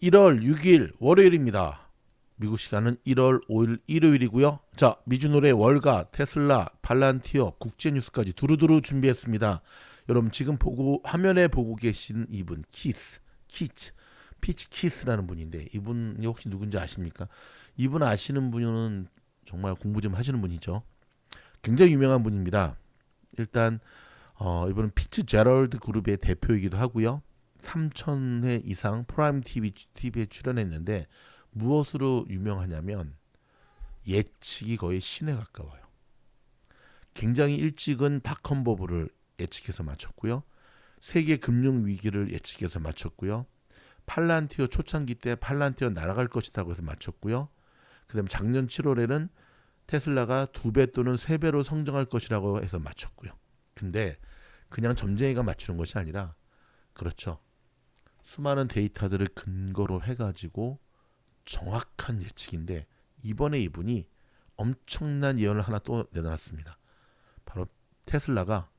1월 6일 월요일입니다. 미국 시간은 1월 5일 일요일이고요. 자, 미주노래 월가, 테슬라, 팔란티어, 국제뉴스까지 두루두루 준비했습니다. 여러분 지금 화면에 보고 계신 이분 키츠, 피치 키스라는 분인데 이분이 혹시 누군지 아십니까? 이분 아시는 분은 정말 공부 좀 하시는 분이죠. 굉장히 유명한 분입니다. 일단 이분은 피츠제럴드 그룹의 대표이기도 하고요. 3,000회 이상 프라임 TV에 출연했는데 무엇으로 유명하냐면 예측이 거의 신에 가까워요. 굉장히 일찍은 닷컴 버블을 예측해서 맞췄고요. 세계 금융 위기를 예측해서 맞췄고요. 팔란티어 초창기 때 팔란티어 날아갈 것이라고 해서 맞췄고요. 그다음에 작년 7월에는 테슬라가 2배 또는 3배로 성장할 것이라고 해서 맞췄고요. 근데 그냥 점쟁이가 맞추는 것이 아니라 그렇죠. 수많은 데이터들을 근거로 해가지고 정확한 예측인데 이번에 이분이 엄청난 예언을 하나 또 내놨습니다. 바로 테슬라가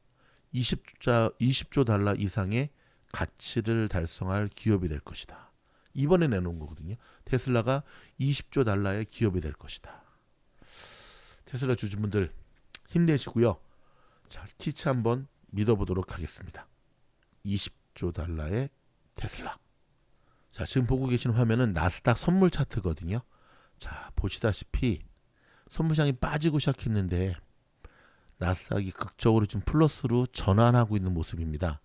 20조 달러 이상의 가치를 달성할 기업이 될 것이다. 이번에 내놓은 거거든요. 테슬라가 20조 달러의 기업이 될 것이다. 테슬라 주주분들 힘내시고요. 자, 키치 한번 믿어보도록 하겠습니다. 20조 달러의 테슬라. 자, 지금 보고 계시는 화면은 나스닥 선물 차트거든요. 자, 보시다시피 선물시장이 빠지고 시작했는데 나스닥이 극적으로 지금 플러스로 전환하고 있는 모습입니다.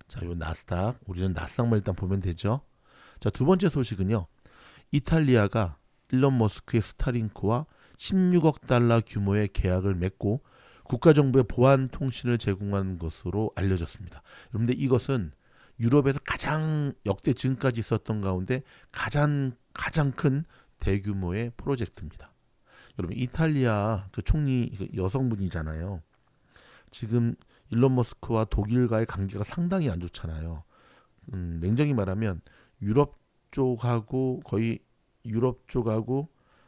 자, 요 나스닥, 우리는 나스닥만 일단 보면 되죠. 자, 두 번째 소식은요. 이탈리아가 일론 머스크의 스타링크와 16억 달러 규모의 계약을 맺고 국가정부의 보안 통신을 제공한 것으로 알려졌습니다. 여러분들 이것은 유럽에서 가장 역대 지금까지 있었던 가운데 가장 큰 대규모의 프로젝트입니다. 여러분 이탈리아 그 총리 여성분이잖아요. 지금 일론 머스크와 독일과의 관계가 상당히 안 좋잖아요. 냉정히 말하면 유럽 쪽하고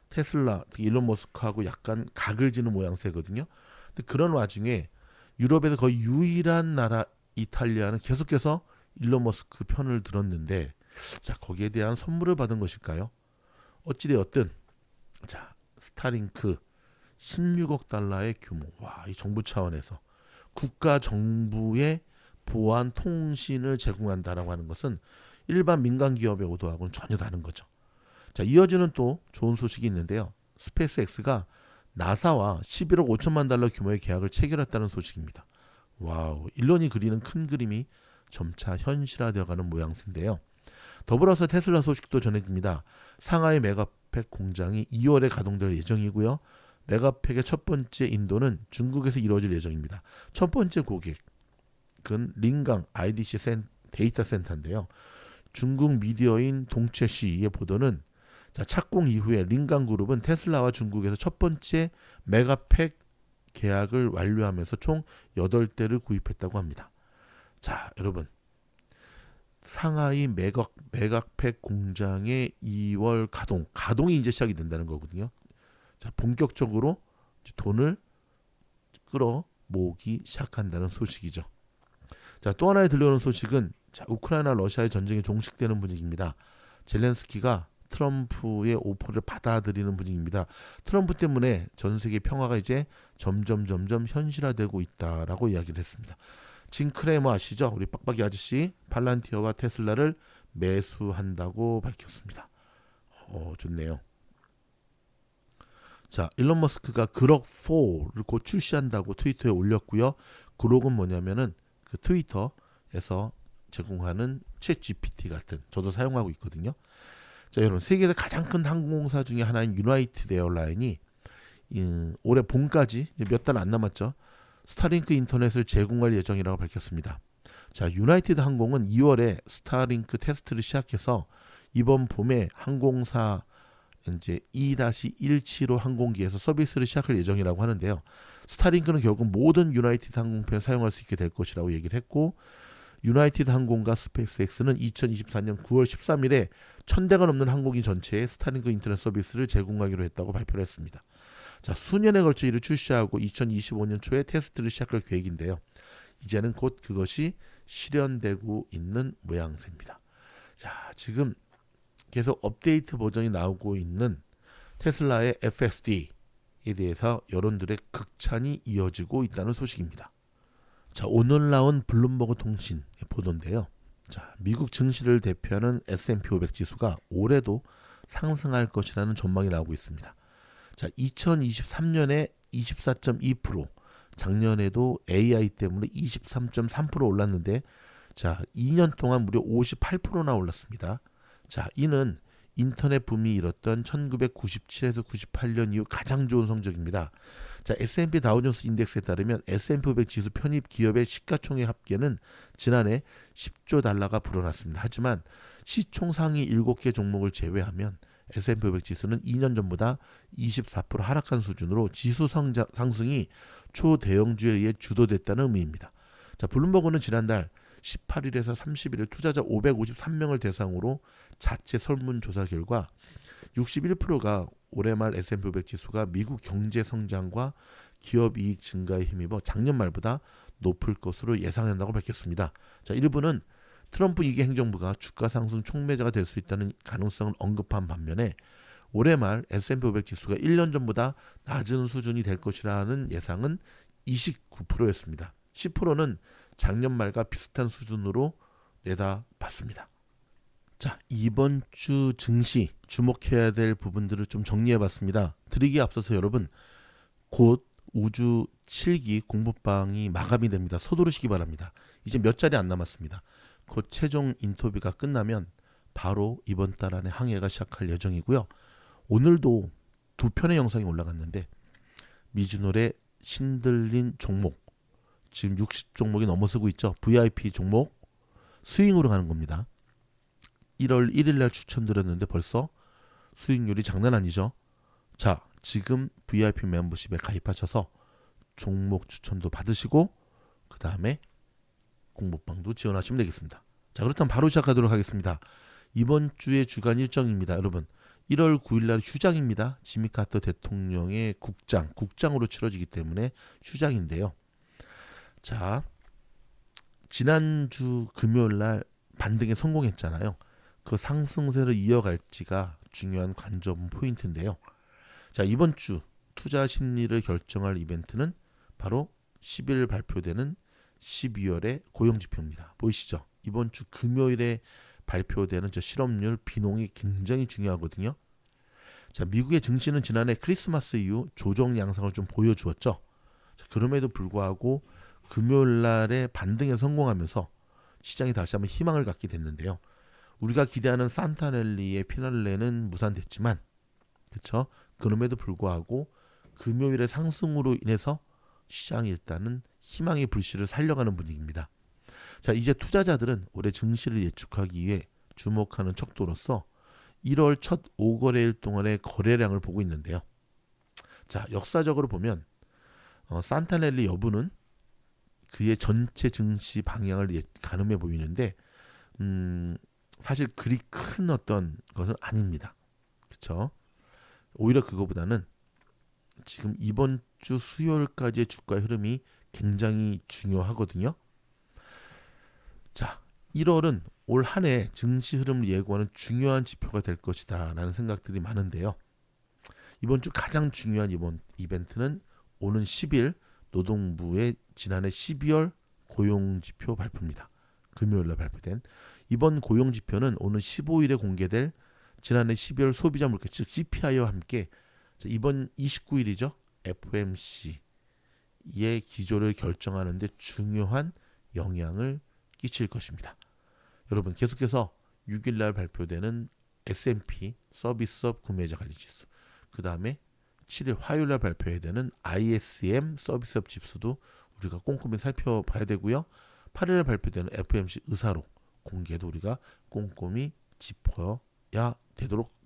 테슬라, 일론 머스크하고 약간 각을 지는 모양새거든요. 근데 그런 와중에 유럽에서 거의 유일한 나라 이탈리아는 계속해서 일론 머스크 편을 들었는데 자, 거기에 대한 선물을 받은 것일까요? 어찌되었든 자, 스타링크 16억 달러의 규모. 와, 이 정부 차원에서 국가 정부의 보안 통신을 제공한다라고 하는 것은 일반 민간 기업의 오도하고는 전혀 다른 거죠. 자, 이어지는 또 좋은 소식이 있는데요. 스페이스X가 나사와 11억 5천만 달러 규모의 계약을 체결했다는 소식입니다. 와우, 일론이 그리는 큰 그림이 점차 현실화되어가는 모양새인데요. 더불어서 테슬라 소식도 전해집니다. 상하이 메가팩 공장이 2월에 가동될 예정이고요. 메가팩의 첫 번째 인도는 중국에서 이루어질 예정입니다. 첫 번째 고객은 린강 IDC 데이터 센터인데요. 중국 미디어인 동채시의 보도는 자, 착공 이후에 린강 그룹은 테슬라와 중국에서 첫 번째 메가팩 계약을 완료하면서 총 8대를 구입했다고 합니다. 자, 여러분 상하이 메가팩 공장의 2월 가동이 이제 시작이 된다는 거거든요. 자, 본격적으로 돈을 끌어모으기 시작한다는 소식이죠. 자, 또 하나의 들려오는 소식은 자, 우크라이나 러시아의 전쟁이 종식되는 분위기입니다. 젤렌스키가 트럼프의 오퍼를 받아들이는 분위기입니다. 트럼프 때문에 전 세계 평화가 이제 점점 현실화되고 있다라고 이야기를 했습니다. 진 크레머 아시죠? 우리 빡빡이 아저씨 팔란티어와 테슬라를 매수한다고 밝혔습니다. 좋네요. 자, 일론 머스크가 그록 4를 곧 출시한다고 트위터에 올렸고요. 그록은 뭐냐면은 그 트위터에서 제공하는 챗 GPT 같은 저도 사용하고 있거든요. 자, 여러분 세계에서 가장 큰 항공사 중에 하나인 유나이티드 에어라인이 올해 봄까지 몇 달 안 남았죠. 스타링크 인터넷을 제공할 예정이라고 밝혔습니다. 자, 유나이티드 항공은 2월에 스타링크 테스트를 시작해서 이번 봄에 항공사 이제 2-175 항공기에서 서비스를 시작할 예정이라고 하는데요. 스타링크는 결국 모든 유나이티드 항공편을 사용할 수 있게 될 것이라고 얘기를 했고 유나이티드 항공과 스페이스X는 2024년 9월 13일에 1,000대가 넘는 항공기 전체에 스타링크 인터넷 서비스를 제공하기로 했다고 발표를 했습니다. 자, 수년에 걸쳐 이를 출시하고 2025년 초에 테스트를 시작할 계획인데요. 이제는 곧 그것이 실현되고 있는 모양새입니다. 자, 지금 계속 업데이트 버전이 나오고 있는 테슬라의 FSD에 대해서 여론들의 극찬이 이어지고 있다는 소식입니다. 자, 오늘 나온 블룸버그 통신의 보도인데요. 자, 미국 증시를 대표하는 S&P 500 지수가 올해도 상승할 것이라는 전망이 나오고 있습니다. 자, 2023년에 24.2%, 작년에도 AI 때문에 23.3% 올랐는데, 자, 2년 동안 무려 58%나 올랐습니다. 자, 이는 인터넷 붐이 일었던 1997에서 98년 이후 가장 좋은 성적입니다. 자, S&P 다우존스 인덱스에 따르면 S&P 500 지수 편입 기업의 시가총액 합계는 지난해 10조 달러가 불어났습니다. 하지만 시총 상위 7개 종목을 제외하면 S&P 500 지수는 2년 전보다 24% 하락한 수준으로 지수 상승이 초대형주에 의해 주도됐다는 의미입니다. 자, 블룸버그는 지난달 18일에서 31일 투자자 553명을 대상으로 자체 설문조사 결과 61%가 올해 말 S&P 500 지수가 미국 경제 성장과 기업 이익 증가에 힘입어 작년 말보다 높을 것으로 예상한다고 밝혔습니다. 자, 일부는 트럼프 2기 행정부가 주가 상승 촉매자가 될 수 있다는 가능성을 언급한 반면에 올해 말 S&P 500 지수가 1년 전보다 낮은 수준이 될 것이라는 예상은 29%였습니다. 10%는 작년 말과 비슷한 수준으로 내다봤습니다. 자, 이번 주 증시 주목해야 될 부분들을 좀 정리해봤습니다. 드리기에 앞서서 여러분, 곧 우주 7기 공부방이 마감이 됩니다. 서두르시기 바랍니다. 이제 몇 자리 안 남았습니다. 곧 최종 인터뷰가 끝나면 바로 이번 달 안에 항해가 시작할 예정이고요. 오늘도 2편의 영상이 올라갔는데 미주놀의 신들린 종목, 지금 60종목이 넘어서고 있죠. VIP 종목 스윙으로 가는 겁니다. 1월 1일 날 추천드렸는데 벌써 수익률이 장난 아니죠. 자, 지금 VIP 멤버십에 가입하셔서 종목 추천도 받으시고 그 다음에 공부방도 지원하시면 되겠습니다. 자, 그렇다면 바로 시작하도록 하겠습니다. 이번 주의 주간 일정입니다. 여러분, 1월 9일 날 휴장입니다. 지미 카터 대통령의 국장으로 치러지기 때문에 휴장인데요. 자, 지난주 금요일 날 반등에 성공했잖아요. 그 상승세를 이어갈지가 중요한 관전 포인트인데요. 자, 이번 주 투자 심리를 결정할 이벤트는 바로 10일 발표되는 12월의 고용지표입니다. 보이시죠? 이번 주 금요일에 발표되는 저 실업률 비농이 굉장히 중요하거든요. 자, 미국의 증시는 지난해 크리스마스 이후 조정 양상을 좀 보여주었죠. 자, 그럼에도 불구하고 금요일 날에 반등에 성공하면서 시장이 다시 한번 희망을 갖게 됐는데요. 우리가 기대하는 산타넬리의 피날레는 무산됐지만, 그렇죠? 그럼에도 불구하고 금요일의 상승으로 인해서 시장이 일단은 희망의 불씨를 살려가는 분위기입니다. 자, 이제 투자자들은 올해 증시를 예측하기 위해 주목하는 척도로서 1월 첫 5거래일 동안의 거래량을 보고 있는데요. 자, 역사적으로 보면 산타넬리 여부는 그의 전체 증시 방향을 가늠해 보이는데 사실 그리 큰 어떤 것은 아닙니다. 그렇죠? 오히려 그거보다는 지금 이번 주 수요일까지의 주가 흐름이 굉장히 중요하거든요. 자, 1월은 올 한 해 증시 흐름을 예고하는 중요한 지표가 될 것이다 라는 생각들이 많은데요. 이번 주 가장 중요한 이번 이벤트는 오는 10일 노동부의 지난해 12월 고용지표 발표입니다. 금요일날 발표된 이번 고용지표는 오는 15일에 공개될 지난해 12월 소비자 물가 즉 CPI와 함께 이번 29일이죠. FOMC의 기조를 결정하는 데 중요한 영향을 끼칠 것입니다. 여러분, 계속해서 6일날 발표되는 S&P 서비스업 구매자 관리지수, 그 다음에 7일 화요일날 발표해야 되는 ISM 서비스업 지수도 우리가 꼼꼼히 살펴봐야 되고요. 8일에 발표되는 FOMC 의사록 공개도 우리가 꼼꼼히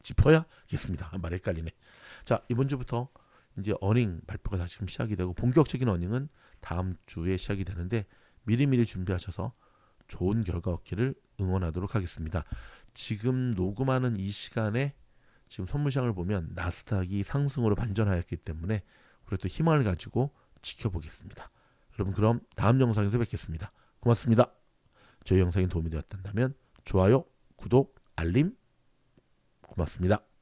짚어야겠습니다. 말이 헷갈리네. 자, 이번 주부터 이제 어닝 발표가 다시금 시작이 되고 본격적인 어닝은 다음 주에 시작이 되는데 미리미리 준비하셔서 좋은 결과 얻기를 응원하도록 하겠습니다. 지금 녹음하는 이 시간에 지금 선물시장을 보면 나스닥이 상승으로 반전하였기 때문에 우리가 또 희망을 가지고 지켜보겠습니다. 여러분, 그럼 다음 영상에서 뵙겠습니다. 고맙습니다. 저희 영상이 도움이 되었다면 좋아요, 구독, 알림 고맙습니다.